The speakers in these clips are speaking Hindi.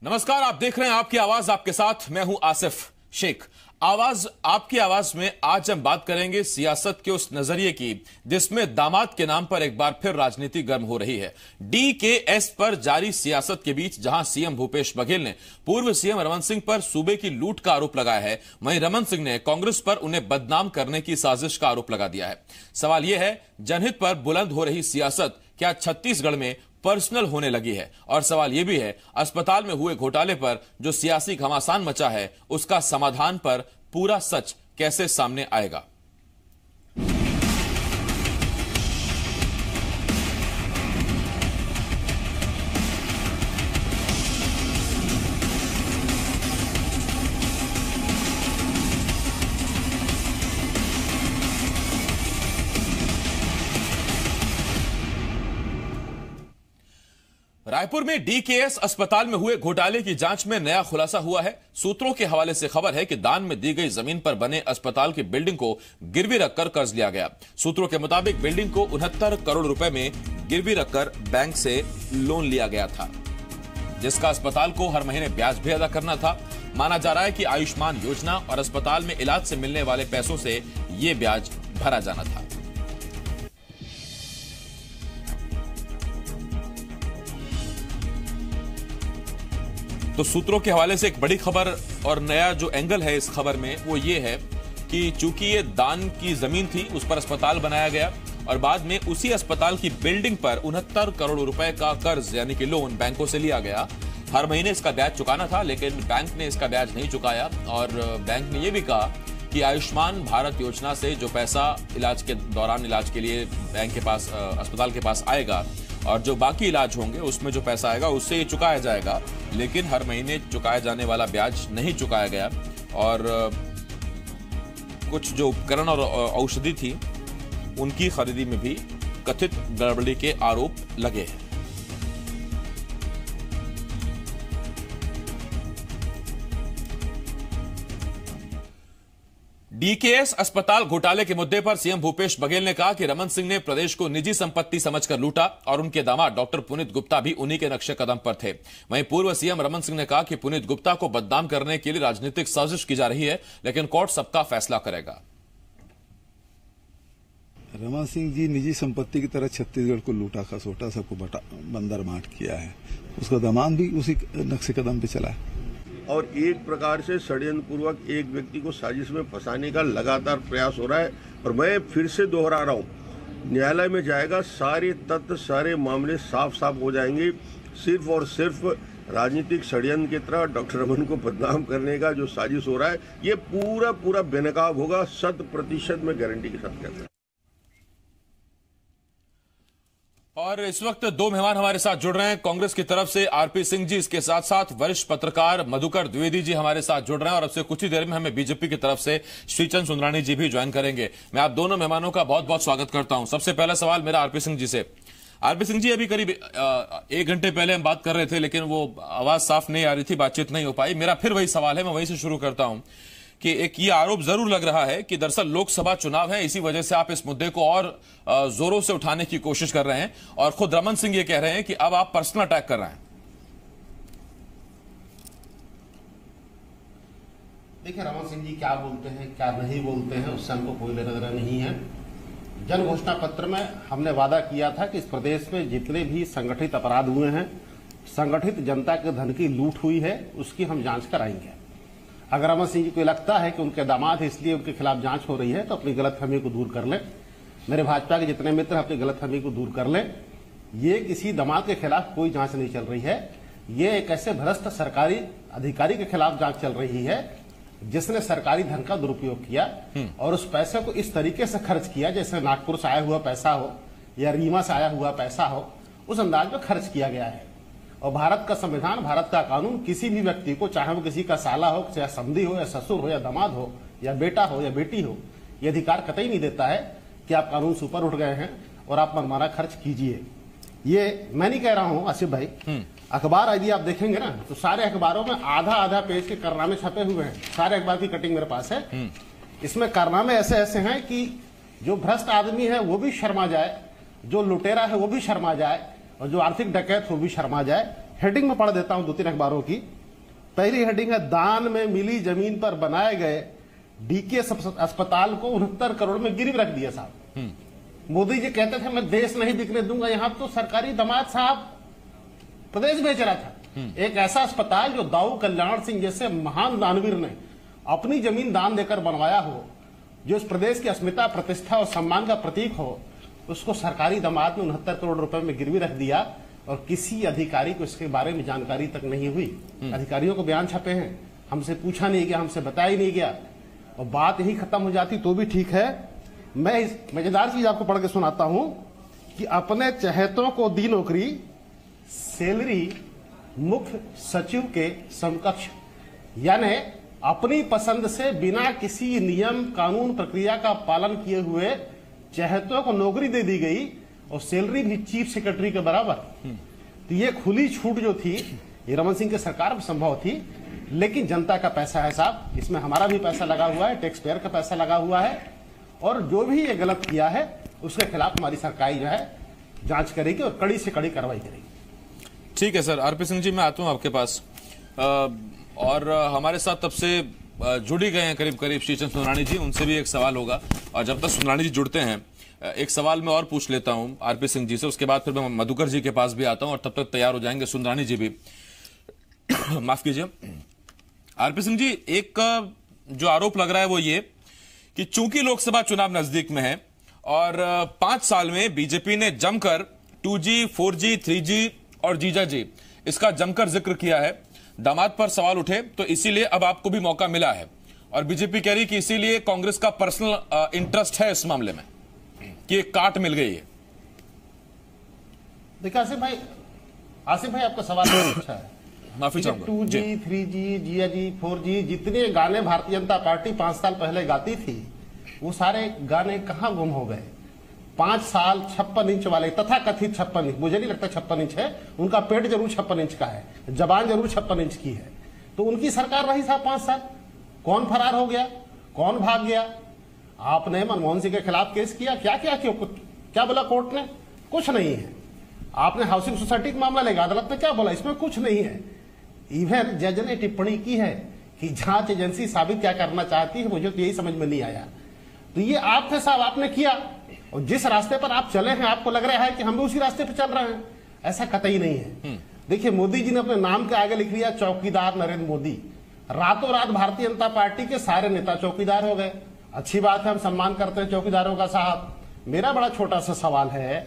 नमस्कार, आप देख रहे हैं आपकी आवाज आपके साथ। मैं हूं आसिफ शेख। आवाज आपकी आवाज में आज हम बात करेंगे सियासत के उस नजरिए की जिसमें दामाद के नाम पर एक बार फिर राजनीति गर्म हो रही है। डीकेएस पर जारी सियासत के बीच जहां सीएम भूपेश बघेल ने पूर्व सीएम रमन सिंह पर सूबे की लूट का आरोप लगाया है, वहीं रमन सिंह ने कांग्रेस पर उन्हें बदनाम करने की साजिश का आरोप लगा दिया है। सवाल यह है, जनहित पर बुलंद हो रही सियासत क्या छत्तीसगढ़ में पर्सनल होने लगी है? और सवाल यह भी है, अस्पताल में हुए घोटाले पर जो सियासी घमासान मचा है उसका समाधान पर पूरा सच कैसे सामने आएगा? रायपुर में डीकेएस अस्पताल में हुए घोटाले की जांच में नया खुलासा हुआ है। सूत्रों के हवाले से खबर है कि दान में दी गई जमीन पर बने अस्पताल की बिल्डिंग को गिरवी रखकर कर्ज लिया गया। सूत्रों के मुताबिक बिल्डिंग को 69 करोड़ रुपए में गिरवी रखकर बैंक से लोन लिया गया था, जिसका अस्पताल को हर महीने ब्याज भी अदा करना था। माना जा रहा है कि आयुष्मान योजना और अस्पताल में इलाज से मिलने वाले पैसों से यह ब्याज भरा जाना था। तो सूत्रों के हवाले से एक बड़ी खबर और नया जो एंगल है इस खबर में वो ये है कि चूंकि ये दान की जमीन थी, उस पर अस्पताल बनाया गया और बाद में उसी अस्पताल की बिल्डिंग पर 69 करोड़ रुपए का कर्ज यानी कि लोन बैंकों से लिया गया। हर महीने इसका ब्याज चुकाना था, लेकिन बैंक ने इसका ब्याज नहीं चुकाया और बैंक ने यह भी कहा कि आयुष्मान भारत योजना से जो पैसा इलाज के दौरान इलाज के लिए बैंक के पास अस्पताल के पास आएगा और जो बाकी इलाज होंगे उसमें जो पैसा आएगा उससे ये चुकाया जाएगा, लेकिन हर महीने चुकाए जाने वाला ब्याज नहीं चुकाया गया और कुछ जो उपकरण और औषधि थी उनकी खरीदी में भी कथित गड़बड़ी के आरोप लगे हैं। डीकेएस अस्पताल घोटाले के मुद्दे पर सीएम भूपेश बघेल ने कहा कि रमन सिंह ने प्रदेश को निजी संपत्ति समझकर लूटा और उनके दामाद डॉक्टर पुनीत गुप्ता भी उन्हीं के नक्शे कदम पर थे। वहीं पूर्व सीएम रमन सिंह ने कहा कि पुनीत गुप्ता को बदनाम करने के लिए राजनीतिक साजिश की जा रही है, लेकिन कोर्ट सबका फैसला करेगा। रमन सिंह जी निजी संपत्ति की तरह छत्तीसगढ़ को लूटा खसोटा, सबको बंदर बांट किया है। उसका दामाद भी उसी नक्शे कदम पे चला है और एक प्रकार से षड्यंत्र पूर्वक एक व्यक्ति को साजिश में फंसाने का लगातार प्रयास हो रहा है। और मैं फिर से दोहरा रहा हूँ, न्यायालय में जाएगा, सारे तथ्य सारे मामले साफ साफ हो जाएंगे। सिर्फ और सिर्फ राजनीतिक षड्यंत्र की तरह डॉक्टर रमन को बदनाम करने का जो साजिश हो रहा है ये पूरा बेनकाब होगा, 100% में गारंटी के साथ कहता हूं। और इस वक्त दो मेहमान हमारे साथ जुड़ रहे हैं। कांग्रेस की तरफ से आरपी सिंह जी, इसके साथ साथ वरिष्ठ पत्रकार मधुकर द्विवेदी जी हमारे साथ जुड़ रहे हैं और अब से कुछ ही देर में हमें बीजेपी की तरफ से श्रीचंद सुंदरानी जी भी ज्वाइन करेंगे। मैं आप दोनों मेहमानों का बहुत बहुत स्वागत करता हूं। सबसे पहला सवाल मेरा आरपी सिंह जी से। आरपी सिंह जी, अभी करीब 1 घंटे पहले हम बात कर रहे थे, लेकिन वो आवाज साफ नहीं आ रही थी, बातचीत नहीं हो पाई। मेरा फिर वही सवाल है, मैं वहीं से शुरू करता हूं कि एक ये आरोप जरूर लग रहा है कि दरअसल लोकसभा चुनाव है, इसी वजह से आप इस मुद्दे को और जोरों से उठाने की कोशिश कर रहे हैं और खुद रमन सिंह ये कह रहे हैं कि अब आप पर्सनल अटैक कर रहे हैं। देखिए, रमन सिंह जी क्या बोलते हैं क्या नहीं बोलते हैं उससे हमको कोई लेना देना नहीं है। जन घोषणा पत्र में हमने वादा किया था कि इस प्रदेश में जितने भी संगठित अपराध हुए हैं, संगठित जनता के धन की लूट हुई है, उसकी हम जांच कराएंगे। अगर रमन सिंह जी को लगता है कि उनके दामाद है इसलिए उनके खिलाफ जांच हो रही है तो अपनी गलतफहमी को दूर कर ले। मेरे भाजपा के जितने मित्र अपनी गलतफहमी को दूर कर ले। ये किसी दामाद के खिलाफ कोई जांच नहीं चल रही है, ये एक ऐसे भ्रष्ट सरकारी अधिकारी के खिलाफ जांच चल रही है जिसने सरकारी धन का दुरुपयोग किया और उस पैसे को इस तरीके से खर्च किया जैसे नागपुर से आया हुआ पैसा हो या रीवा से आया हुआ पैसा हो, उस अंदाज में खर्च किया गया है। और भारत का संविधान, भारत का कानून किसी भी व्यक्ति को, चाहे वो किसी का साला हो, चाहे समधी हो या ससुर हो या दामाद हो या बेटा हो या बेटी हो, ये अधिकार कतई नहीं देता है कि आप कानून से ऊपर उठ गए हैं और आप मनमाना खर्च कीजिए। ये मैं नहीं कह रहा हूं आसिफ भाई, अखबार यदि आप देखेंगे ना तो सारे अखबारों में आधा पेज के कारनामे छपे हुए हैं। सारे अखबार की कटिंग मेरे पास है। इसमें कारनामे ऐसे ऐसे हैं कि जो भ्रष्ट आदमी है वो भी शर्मा जाए, जो लुटेरा है वो भी शर्मा जाए और जो आर्थिक डकैत वो भी शर्मा जाए। हेडिंग में पढ़ देता हूं 2-3 अखबारों की। पहली हेडिंग है, दान में मिली जमीन पर बनाए गए डीके अस्पताल को 69 करोड़ में गिरवी रख दिया साहब। मोदी जी कहते थे मैं देश नहीं बिकने दूंगा, यहां तो सरकारी दामाद साहब प्रदेश बेच रहा था। एक ऐसा अस्पताल जो दाऊ कल्याण सिंह जैसे महान दानवीर ने अपनी जमीन दान देकर बनवाया हो, जो इस प्रदेश की अस्मिता, प्रतिष्ठा और सम्मान का प्रतीक हो, उसको सरकारी दामाद में 69 करोड़ रुपए में गिरवी रख दिया और किसी अधिकारी को इसके बारे में जानकारी तक नहीं हुई। अधिकारियों को बयान छपे हैं, हमसे पूछा नहीं गया, हमसे बताया ही नहीं गया, और बात यही खत्म हो जाती तो भी ठीक है। मैं इस मजेदार चीज आपको पढ़ के सुनाता हूं कि अपने चहेतों को दी नौकरी, सैलरी मुख्य सचिव के समकक्ष, यानी अपनी पसंद से बिना किसी नियम कानून प्रक्रिया का पालन किए हुए चहेतों को नौकरी दे दी गई और सैलरी भी चीफ सेक्रेटरी के बराबर। तो ये खुली छूट जो थी ये रमन सिंह की सरकार में संभव थी, लेकिन जनता का पैसा है साहब, इसमें हमारा भी पैसा लगा हुआ है, टैक्स पेयर का पैसा लगा हुआ है, और जो भी ये गलत किया है उसके खिलाफ हमारी सरकार जो है जांच करेगी और कड़ी से कड़ी कार्रवाई करेगी। ठीक है सर। आरपी सिंह जी, मैं आता हूं आपके पास, और हमारे साथ तब से जुड़ी गए हैं करीब करीब श्रीचंद सुंदरानी जी, उनसे भी एक सवाल होगा, और जब तक सुंदरानी जी जुड़ते हैं एक सवाल मैं और पूछ लेता हूं आरपी सिंह जी से, उसके बाद फिर मैं मधुकर जी के पास भी आता हूं, और तब तक तैयार हो जाएंगे सुंदरानी जी भी। माफ कीजिए आरपी सिंह जी, एक जो आरोप लग रहा है वो ये कि चूंकि लोकसभा चुनाव नजदीक में है और 5 साल में बीजेपी ने जमकर 2G, 4G, 3G और जीजा जी इसका जमकर जिक्र किया है, दामाद पर सवाल उठे तो इसीलिए अब आपको भी मौका मिला है, और बीजेपी कह रही कि इसीलिए कांग्रेस का पर्सनल इंटरेस्ट है इस मामले में कि एक काट मिल गई है। देखिए आसिफ भाई आपका सवाल बहुत अच्छा है। माफी चाहूंगा। 2G, 3G, जीजा जी, 4G जितने गाने भारतीय जनता पार्टी 5 साल पहले गाती थी वो सारे गाने कहां गुम हो गए। 5 साल 56 इंच वाले तथा कथित 56 इंच, मुझे नहीं लगता 56 इंच है, उनका पेट जरूर 56 इंच का है, जबान जरूर 56 इंच की है, तो उनकी सरकार रही साहब 5 साल। कौन फरार हो गया, कौन भाग गया? आपने मनमोहन सिंह के खिलाफ केस किया, क्या क्या क्यों, क्या बोला कोर्ट ने? कुछ नहीं है। आपने हाउसिंग सोसाइटी का मामला लेगा, अदालत ने क्या बोला? इसमें कुछ नहीं है। इवन जज ने टिप्पणी की है कि जांच एजेंसी साबित क्या करना चाहती है, मुझे तो यही समझ में नहीं आया। तो ये आप थे साहब, आपने किया, और जिस रास्ते पर आप चले हैं आपको लग रहा है कि हम भी उसी रास्ते पर चल रहे हैं, ऐसा कतई नहीं है। देखिए मोदी जी ने अपने नाम के आगे लिख लिया चौकीदार नरेंद्र मोदी, रातों रात भारतीय जनता पार्टी के सारे नेता चौकीदार हो गए। अच्छी बात है, हम सम्मान करते हैं चौकीदारों का साहब। मेरा बड़ा छोटा सा सवाल है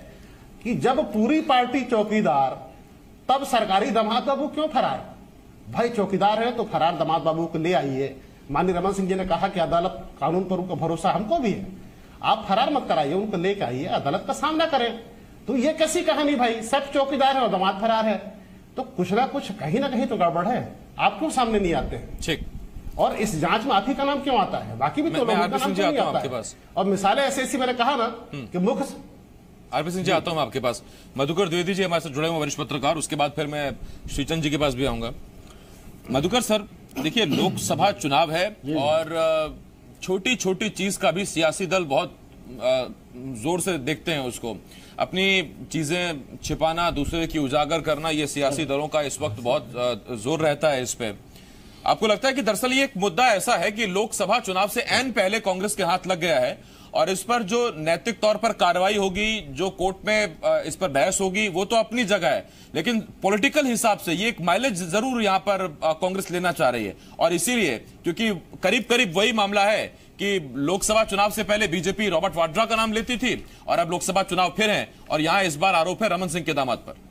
कि जब पूरी पार्टी चौकीदार तब सरकारी दामाद बाबू क्यों फरार? भाई चौकीदार है तो फरार दामाद बाबू को ले आइए। माननीय रमन सिंह जी ने कहा कि अदालत कानून पर उनका भरोसा हमको भी है, आप फरार मत कराइए, उनको लेकर आइए, अदालत का सामना करें। तो ये कैसी कहानी भाई, सब चौकीदार है और दामाद फरार है, तो कुछ ना कुछ कहीं ना कहीं तो गड़बड़ है। आप क्यों सामने नहीं आते हैं? ठीक। और इस जांच में आप ही का नाम क्यों आता है? बाकी भी तो लोगों का नाम क्यों नहीं आता है? और मिसालें ऐसी मैंने कहा ना कि मुख्य। आरपी सिंह जी आता हूं आपके पास। मधुकर द्विवेदी जी हमारे साथ जुड़े हुए वरिष्ठ पत्रकार, उसके बाद फिर मैं श्रीचंद जी के पास भी आऊंगा। मधुकर सर, देखिए लोकसभा चुनाव है और छोटी छोटी चीज का भी सियासी दल बहुत जोर से देखते हैं उसको, अपनी चीजें छिपाना, दूसरे की उजागर करना, ये सियासी दलों का इस वक्त बहुत जोर रहता है इस पे। आपको लगता है कि दरअसल ये एक मुद्दा ऐसा है कि लोकसभा चुनाव से ऐन पहले कांग्रेस के हाथ लग गया है और इस पर जो नैतिक तौर पर कार्रवाई होगी, जो कोर्ट में इस पर बहस होगी, वो तो अपनी जगह है, लेकिन पॉलिटिकल हिसाब से ये एक माइलेज जरूर यहां पर कांग्रेस लेना चाह रही है, और इसीलिए क्योंकि करीब करीब वही मामला है कि लोकसभा चुनाव से पहले बीजेपी रॉबर्ट वाड्रा का नाम लेती थी और अब लोकसभा चुनाव फिर है और यहां इस बार आरोप है रमन सिंह के दामाद पर।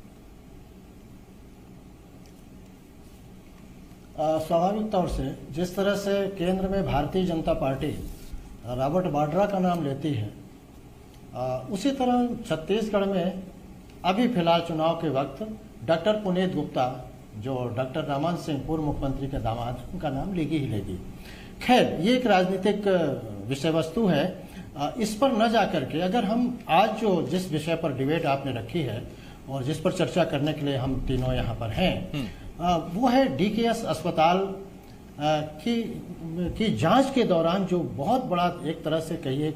स्वाभाविक तौर से जिस तरह से केंद्र में भारतीय जनता पार्टी रॉबर्ट वाड्रा का नाम लेती है, उसी तरह छत्तीसगढ़ में अभी फिलहाल चुनाव के वक्त डॉक्टर पुनीत गुप्ता, जो डॉक्टर रमन सिंह पूर्व मुख्यमंत्री के दामाद, उनका नाम लेगी ही लेगी। खैर, ये एक राजनीतिक विषय वस्तु है। इस पर न जाकर के अगर हम आज जो जिस विषय पर डिबेट आपने रखी है और जिस पर चर्चा करने के लिए हम तीनों यहाँ पर हैं, वो है डीकेएस अस्पताल कि जांच के दौरान जो बहुत बड़ा एक तरह से कहिए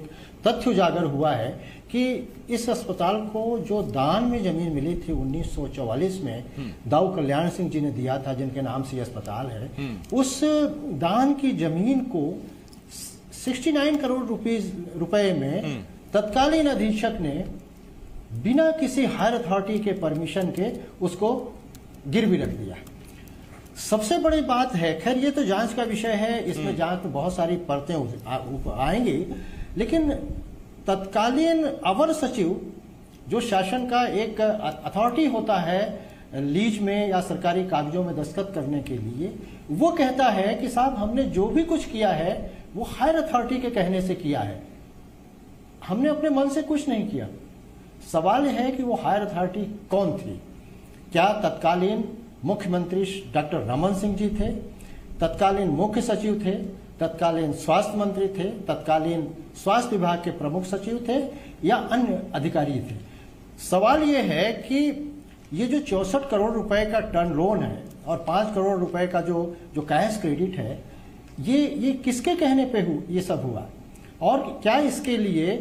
तथ्य उजागर हुआ है कि इस अस्पताल को जो दान में जमीन मिली थी 1944 में दाऊ कल्याण सिंह जी ने दिया था, जिनके नाम से ये अस्पताल है, उस दान की जमीन को 69 करोड़ रुपए में तत्कालीन अधीक्षक ने बिना किसी हायर अथॉरिटी के परमिशन के उसको गिरवी रख दिया। सबसे बड़ी बात है, खैर ये तो जांच का विषय है, इसमें जांच तो बहुत सारी परतें आएंगी, लेकिन तत्कालीन अवर सचिव जो शासन का एक अथॉरिटी होता है लीज में या सरकारी कागजों में दस्तखत करने के लिए, वो कहता है कि साहब हमने जो भी कुछ किया है वो हायर अथॉरिटी के कहने से किया है, हमने अपने मन से कुछ नहीं किया। सवाल है कि वो हायर अथॉरिटी कौन थी? क्या तत्कालीन मुख्यमंत्री डॉक्टर रमन सिंह जी थे, तत्कालीन मुख्य सचिव थे, तत्कालीन स्वास्थ्य मंत्री थे, तत्कालीन स्वास्थ्य विभाग के प्रमुख सचिव थे, या अन्य अधिकारी थे? सवाल ये है कि ये जो 64 करोड़ रुपए का टर्न लोन है और 5 करोड़ रुपए का जो कैश क्रेडिट है, ये किसके कहने पे ये सब हुआ, और क्या इसके लिए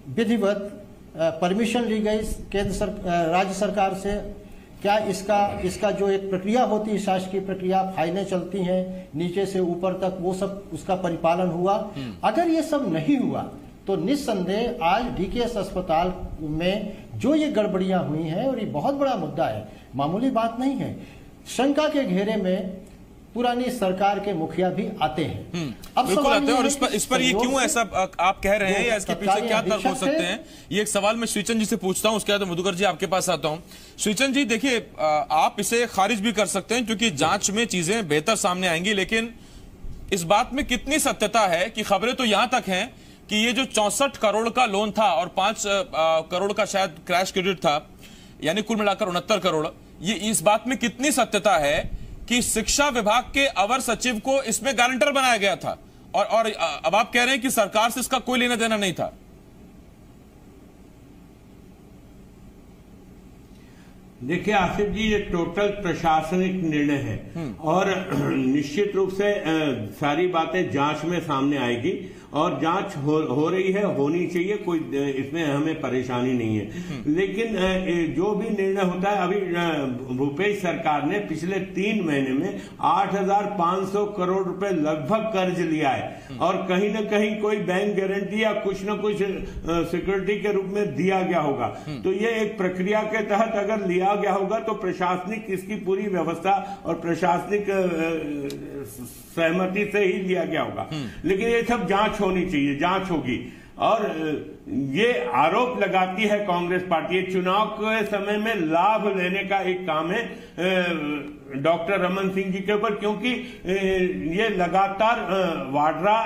विधिवत परमिशन ली गई राज्य सरकार से? क्या इसका जो एक प्रक्रिया होती है, शासकीय प्रक्रिया, फाइलें चलती हैं नीचे से ऊपर तक, वो सब उसका परिपालन हुआ? अगर ये सब नहीं हुआ तो निस्संदेह आज डीकेएस अस्पताल में जो ये गड़बड़ियां हुई हैं, और ये बहुत बड़ा मुद्दा है, मामूली बात नहीं है, शंका के घेरे में पुरानी सरकार के मुखिया भी आते हैं। अब बिल्कुल आते हैं, और इस पर ये क्यों ऐसा आप कह रहे हैं, या इसके पीछे क्या तर्क हो सकते हैं, ये एक सवाल मैं श्रीचंद जी से पूछता हूं, उसके बाद मधुकर जी आपके पास आता हूं। श्रीचंद जी देखिए, आप इसे खारिज भी कर सकते हैं क्योंकि जांच में चीजें बेहतर सामने आएंगी, लेकिन इस बात में कितनी सत्यता है कि खबरें तो यहां तक हैं कि ये जो 64 करोड़ का लोन था और 5 करोड़ का शायद क्रैश क्रेडिट था, यानी कुल मिलाकर 69 करोड़, ये इस बात में कितनी सत्यता है कि शिक्षा विभाग के अवर सचिव को इसमें गारंटर बनाया गया था, और अब आप कह रहे हैं कि सरकार से इसका कोई लेना देना नहीं था? देखिए आसिफ जी, ये टोटल प्रशासनिक निर्णय है और निश्चित रूप से सारी बातें जांच में सामने आएगी, और जांच हो रही है, होनी चाहिए, कोई इसमें हमें परेशानी नहीं है। लेकिन जो भी निर्णय होता है, अभी भूपेश सरकार ने पिछले 3 महीने में 8,500 करोड़ रुपए लगभग कर्ज लिया है, और कहीं ना कहीं कोई बैंक गारंटी या कुछ न कुछ सिक्योरिटी के रूप में दिया गया होगा। तो ये एक प्रक्रिया के तहत अगर लिया गया होगा तो प्रशासनिक इसकी पूरी व्यवस्था और प्रशासनिक सहमति से ही लिया गया होगा। लेकिन ये सब जांच होनी चाहिए, जांच होगी। और ये आरोप लगाती है कांग्रेस पार्टी, चुनाव के समय में लाभ लेने का एक काम है डॉक्टर रमन सिंह जी के ऊपर, क्योंकि ये लगातार वाड्रा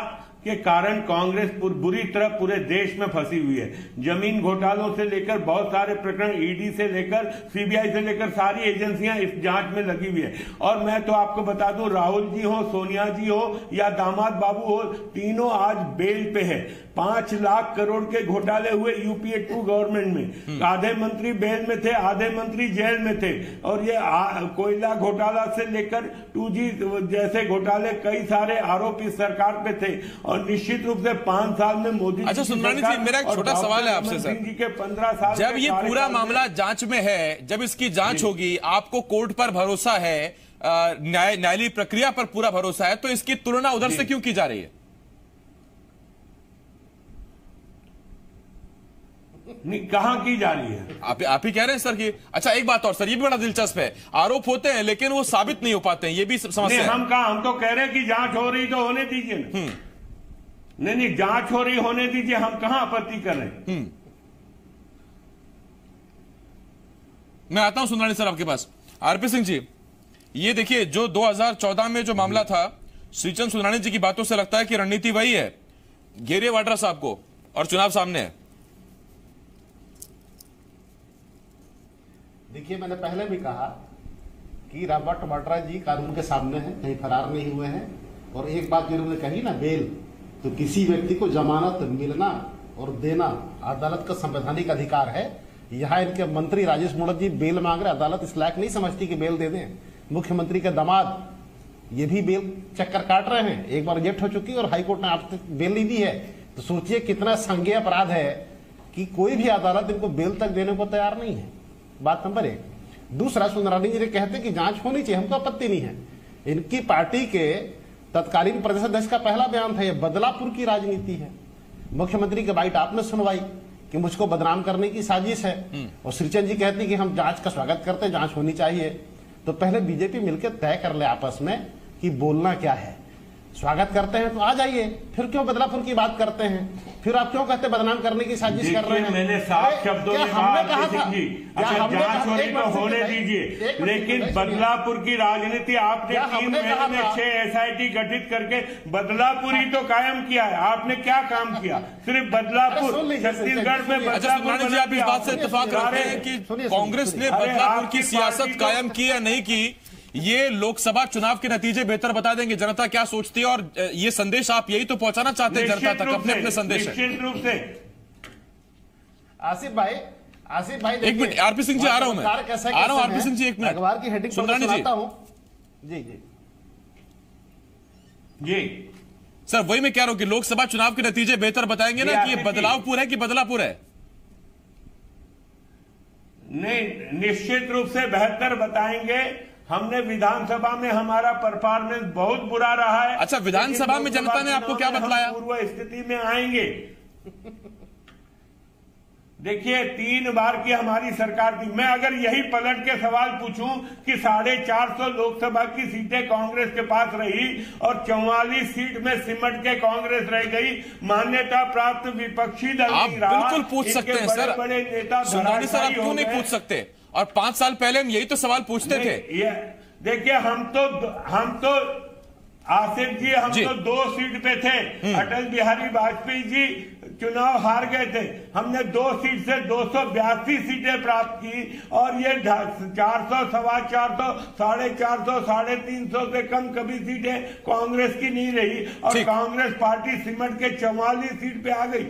के कारण कांग्रेस बुरी तरह पूरे देश में फंसी हुई है। जमीन घोटालों से लेकर बहुत सारे प्रकरण, ईडी से लेकर सीबीआई से लेकर सारी एजेंसियां इस जांच में लगी हुई है। और मैं तो आपको बता दूं, राहुल जी हो, सोनिया जी हो या दामाद बाबू हो, तीनों आज बेल पे है। 5 लाख करोड़ के घोटाले हुए यूपीए 2 गवर्नमेंट में, आधे मंत्री बेल में थे, आधे मंत्री जेल में थे। और ये कोयला घोटाला से लेकर 2G जैसे घोटाले, कई सारे आरोप इस सरकार पे थे। और निश्चित रूप से 5 साल में मोदी, अच्छा सुंदरानी जी, मेरा एक छोटा सवाल है आपसे सर, जी के 15 साल, जब ये पूरा मामला जांच में है, जब इसकी जांच होगी, आपको कोर्ट पर भरोसा है, न्यायालयीय प्रक्रिया पर पूरा भरोसा है, तो इसकी तुलना उधर से क्यों की जा रही है? नहीं, कहां की जा रही है? आप ही कह रहे हैं सर कि, अच्छा एक बात और सर, ये भी बड़ा दिलचस्प है, आरोप होते हैं लेकिन वो साबित नहीं हो पाते हैं, ये भी समस्या है। हम तो कह रहे हैं कि जांच हो रही तो होने दीजिए ना। नहीं, जांच हो रही होने दीजिए, हम कहां आपत्ति कर रहे हैं। मैं आता हूं सुंदरानी सर आपके पास। आरपी सिंह जी, ये देखिए जो 2014 में जो मामला था, श्रीचंद सुंदरानी जी की बातों से लगता है कि रणनीति वही है, घेरिए वाड्रा साहब को और चुनाव सामने है। देखिए, मैंने पहले भी कहा कि रॉबर्ट वाड्रा जी कानून के सामने हैं, कहीं फरार नहीं हुए हैं। और एक बात जिन्होंने कही ना, बेल, तो किसी व्यक्ति को जमानत मिलना और देना अदालत का संवैधानिक अधिकार है। यहाँ इनके मंत्री राजेश मूणत जी बेल मांग रहे, अदालत इस लायक नहीं समझती कि बेल दे दें। मुख्यमंत्री के दामाद ये भी बेल चक्कर काट रहे हैं। एक बार रिजेक्ट हो चुकी है और हाईकोर्ट ने आप तक बेल नहीं दी है। तो सोचिए कितना संज्ञेय अपराध है कि कोई भी अदालत इनको बेल तक देने को तैयार नहीं है। बात नंबर 1। दूसरा, सुंदरानी जी कहते हैं कि जांच होनी चाहिए, हमको आपत्ति नहीं है। इनकी पार्टी के तत्कालीन प्रदेश अध्यक्ष का पहला बयान था, ये बदलापुर की राजनीति है। मुख्यमंत्री के बाइट आपने सुनवाई कि मुझको बदनाम करने की साजिश है, और श्रीचंद जी कहते हैं कि हम जांच का स्वागत करते हैं, जांच होनी चाहिए। तो पहले बीजेपी मिलकर तय कर ले आपस में कि बोलना क्या है। स्वागत करते हैं तो आ जाइए, फिर क्यों बदलापुर की बात करते हैं? फिर आप क्यों कहते बदनाम करने की साजिश कर रहे हैं? मैंने साफ शब्दों में कहा जी, अच्छा जांच होनी तो होने दीजिए, लेकिन बदलापुर की राजनीति आपने 3 महीने में 6 SIT गठित करके बदलापुर ही तो कायम किया है। आपने क्या काम किया? सिर्फ बदलापुर, छत्तीसगढ़ में बदलापुर। जी, आप इस बात से इत्तेफाक रखते हैं कि कांग्रेस ने बदलापुर की सियासत कायम की या नहीं की, ये लोकसभा चुनाव के नतीजे बेहतर बता देंगे जनता क्या सोचती है, और ये संदेश आप यही तो पहुंचाना चाहते हैं जनता तक, अपने अपने संदेश। निश्चित रूप से। आसिफ भाई एक मिनट, आरपी सिंह जी आ रहा हूं मैं, आरपी सिंह जी एक मिनट, अखबार की हेडिंग सुंदरानी जी जी जी सर, वही मैं कह रहा हूं कि लोकसभा चुनाव के नतीजे बेहतर बताएंगे ना कि ये बदलावपुर है कि बदलापुर है? नहीं, निश्चित रूप से बेहतर बताएंगे। हमने विधानसभा में हमारा परफॉर्मेंस बहुत बुरा रहा है। अच्छा, विधानसभा में जनता ने आपको क्या बतलाया? पूर्व स्थिति में आएंगे। देखिए 3 बार की हमारी सरकार थी। मैं अगर यही पलट के सवाल पूछूं कि 450 लोकसभा की सीटें कांग्रेस के पास रही और 44 सीट में सिमट के कांग्रेस रह गई, मान्यता प्राप्त विपक्षी दल आप नहीं रहा। बिल्कुल पूछ सकते हैं सर, बड़े नेता सुंदरानी सर, आप क्यों नहीं पूछ सकते? और 5 साल पहले हम यही तो सवाल पूछते थे। देखिए हम तो आसिफ जी, हम तो 2 सीट पे थे। अटल बिहारी वाजपेयी जी चुनाव हार गए थे, हमने 2 सीट से 282 सीटें प्राप्त की, और ये 400, 450, 450, 350 से कम कभी सीटें कांग्रेस की नहीं रही, और कांग्रेस पार्टी सिमट के 44 सीट पे आ गई।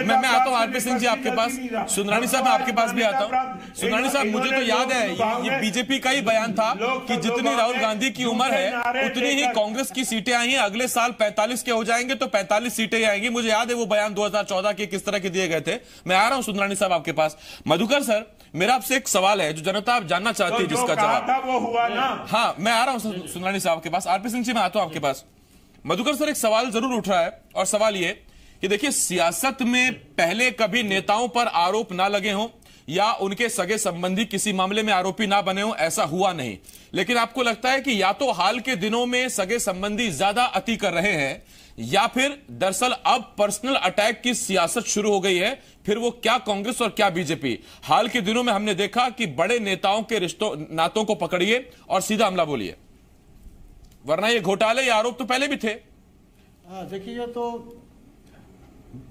मैं आता हूं आरपी सिंह जी आपके पास, सुंदरानी साहब मैं आपके पास भी आता हूं। सुंदरानी साहब, मुझे तो याद है ये बीजेपी का ही बयान था कि जितनी राहुल गांधी की उम्र है उतनी ही कांग्रेस की सीटें आई हैं, अगले साल 45 के हो जाएंगे तो 45 सीटें आएंगी। मुझे याद है वो बयान 2014 के किस तरह के दिए गए थे। मैं आ रहा हूं सुंदरानी साहब आपके पास। मधुकर सर, मेरा आपसे एक सवाल है जो जनता आप जानना चाहती है, जिसका जवाब वो हुआ ना। हाँ, मैं आ रहा हूं सुंदरानी साहब के पास। आरपी सिंह जी मैं आता हूं आपके पास। मधुकर सर, एक सवाल जरूर उठ रहा है, और सवाल ये कि देखिए सियासत में पहले कभी नेताओं पर आरोप ना लगे हों या उनके सगे संबंधी किसी मामले में आरोपी ना बने हो, ऐसा हुआ नहीं। लेकिन आपको लगता है कि या तो हाल के दिनों में सगे संबंधी ज्यादा अति कर रहे हैं, या फिर दरअसल अब पर्सनल अटैक की सियासत शुरू हो गई है? फिर वो क्या कांग्रेस और क्या बीजेपी? हाल के दिनों में हमने देखा कि बड़े नेताओं के रिश्तों नातों को पकड़िए और सीधा हमला बोलिए, वरना ये घोटाले, ये आरोप तो पहले भी थे। देखिए, तो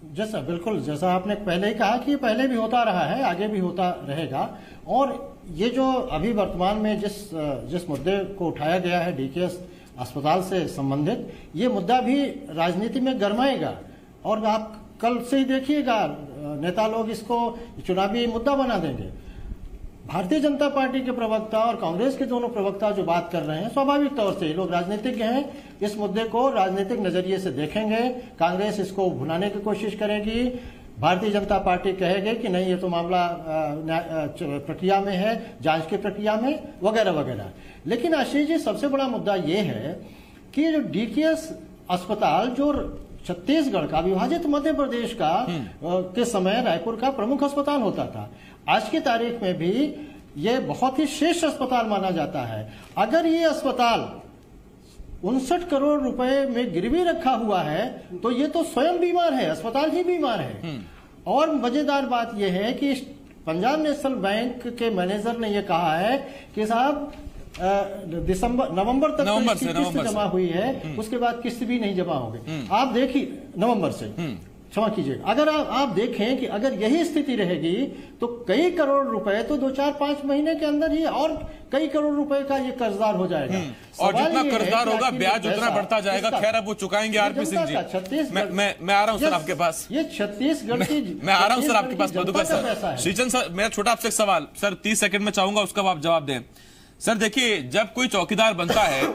जैसा आपने पहले ही कहा कि ये पहले भी होता रहा है, आगे भी होता रहेगा। और ये जो अभी वर्तमान में जिस मुद्दे को उठाया गया है डीकेएस अस्पताल से संबंधित, ये मुद्दा भी राजनीति में गरमाएगा, और आप कल से ही देखिएगा नेता लोग इसको चुनावी मुद्दा बना देंगे। भारतीय जनता पार्टी के प्रवक्ता और कांग्रेस के दोनों प्रवक्ता जो बात कर रहे हैं, स्वाभाविक तौर से ये लोग राजनीतिज्ञ हैं, इस मुद्दे को राजनीतिक नजरिए से देखेंगे। कांग्रेस इसको भुनाने की कोशिश करेगी, भारतीय जनता पार्टी कहेगी कि नहीं ये तो मामला प्रक्रिया में है, जांच की प्रक्रिया में, वगैरह वगैरह। लेकिन आशीष जी, सबसे बड़ा मुद्दा ये है कि जो डीकेएस अस्पताल जो छत्तीसगढ़ का, विभाजित मध्य प्रदेश का के समय रायपुर का प्रमुख अस्पताल होता था, आज की तारीख में भी ये बहुत ही श्रेष्ठ अस्पताल माना जाता है। अगर ये अस्पताल 59 करोड़ रुपए में गिरवी रखा हुआ है तो ये तो स्वयं बीमार है, अस्पताल ही बीमार है। और मजेदार बात यह है कि पंजाब नेशनल बैंक के मैनेजर ने यह कहा है कि साहब नवंबर तक तो इसकी किस्त जमा हुई है, उसके बाद किस्त भी नहीं जमा होगी। आप देखिए, नवंबर से, क्षमा कीजिएगा, अगर आप देखें कि अगर यही स्थिति रहेगी तो कई करोड़ रुपए तो 2-4-5 महीने के अंदर ही और कई करोड़ रुपए का ये कर्जदार हो जाएगा। और जितना कर्जदार होगा ब्याज उतना बढ़ता जाएगा। खैर, अब वो चुकाएंगे। आरपी सिंह जी, मैं आ रहा हूं सर आपके पास। ये छत्तीसगढ़ की, मैं आ रहा हूं सर आपके पास। मधुकर सर, श्रीचंद सर, मेरा छोटा आपसे सवाल सर, 30 सेकंड में चाहूंगा, उसका आप जवाब दें। सर देखिए, जब कोई चौकीदार बनता है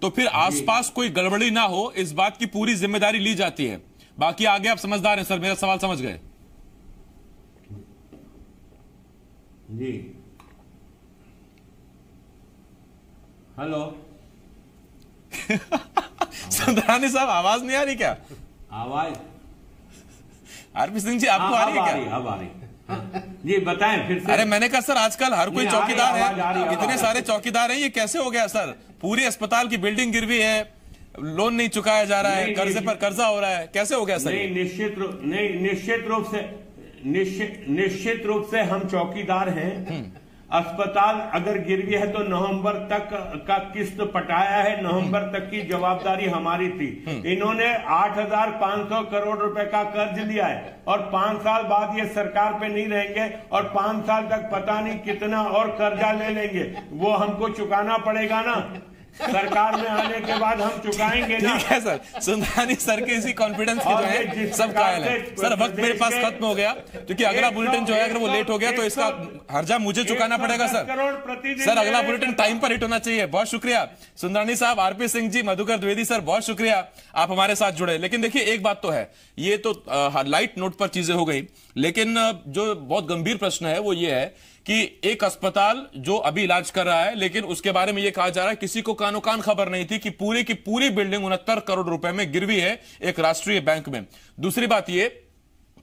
तो फिर आसपास कोई गड़बड़ी ना हो इस बात की पूरी जिम्मेदारी ली जाती है। बाकी आगे आप समझदार हैं सर, मेरा सवाल समझ गए जी। हेलो सुंदरानी साहब, आवाज नहीं आ रही क्या? आवाज आरपी सिंह जी आपको आ रही है क्या? अब आ रही जी, बताएं फिर से। अरे मैंने कहा सर आजकल हर कोई चौकीदार है, इतने है। सारे चौकीदार हैं, ये कैसे हो गया सर? पूरी अस्पताल की बिल्डिंग गिरवी है, लोन नहीं चुकाया जा रहा है, कर्जे पर कर्जा हो रहा है, कैसे हो गया सर? नहीं, निश्चित रूप से हम चौकीदार हैं। अस्पताल अगर गिरवी है तो नवंबर तक का किस्त पटाया है, नवंबर तक की जवाबदारी हमारी थी। इन्होंने 8,500 करोड़ रुपए का कर्ज लिया है और 5 साल बाद ये सरकार पे नहीं रहेंगे और 5 साल तक पता नहीं कितना और कर्जा ले लेंगे, वो हमको चुकाना पड़ेगा ना। सरकार में आने के बाद हम चुकाएंगे ना। ठीक है सर, सुंदरानी सर के इसी कॉन्फिडेंस की जो है सब कायल है। सर वक्त मेरे पास खत्म हो गया, क्योंकि अगला बुलेटिन जो है अगर वो लेट हो गया तो इसका हर्जा मुझे चुकाना पड़ेगा सर। सर अगला बुलेटिन टाइम पर हिट होना चाहिए। बहुत शुक्रिया सुंदरानी साहब, आरपी सिंह जी, मधुकर द्विवेदी सर, बहुत शुक्रिया आप हमारे साथ जुड़े। लेकिन देखिए एक बात तो है, ये तो लाइट नोट पर चीजें हो गई, लेकिन जो बहुत गंभीर प्रश्न है वो ये है कि एक अस्पताल जो अभी इलाज कर रहा है, लेकिन उसके बारे में यह कहा जा रहा है किसी को कानो कान खबर नहीं थी कि पूरी की पूरी बिल्डिंग 69 करोड़ रुपए में गिरवी है एक राष्ट्रीय बैंक में। दूसरी बात यह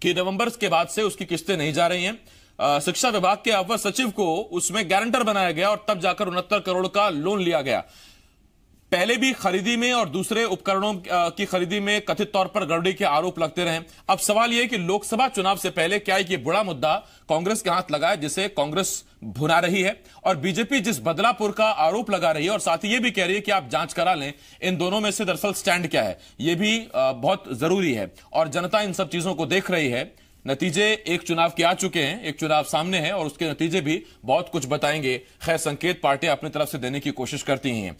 कि नवंबर के बाद से उसकी किस्तें नहीं जा रही हैं। शिक्षा विभाग के अवर सचिव को उसमें गारंटर बनाया गया और तब जाकर 69 करोड़ का लोन लिया गया। पहले भी खरीदी में और दूसरे उपकरणों की खरीदी में कथित तौर पर गड़बड़ी के आरोप लगते रहे। अब सवाल यह है कि लोकसभा चुनाव से पहले क्या एक ये बड़ा मुद्दा कांग्रेस के हाथ लगा है जिसे कांग्रेस भुना रही है, और बीजेपी जिस बदलापुर का आरोप लगा रही है और साथ ही यह भी कह रही है कि आप जांच करा लें, इन दोनों में से दरअसल स्टैंड क्या है यह भी बहुत जरूरी है। और जनता इन सब चीजों को देख रही है। नतीजे एक चुनाव के आ चुके हैं, एक चुनाव सामने है और उसके नतीजे भी बहुत कुछ बताएंगे। खैर संकेत पार्टियां अपनी तरफ से देने की कोशिश करती हैं।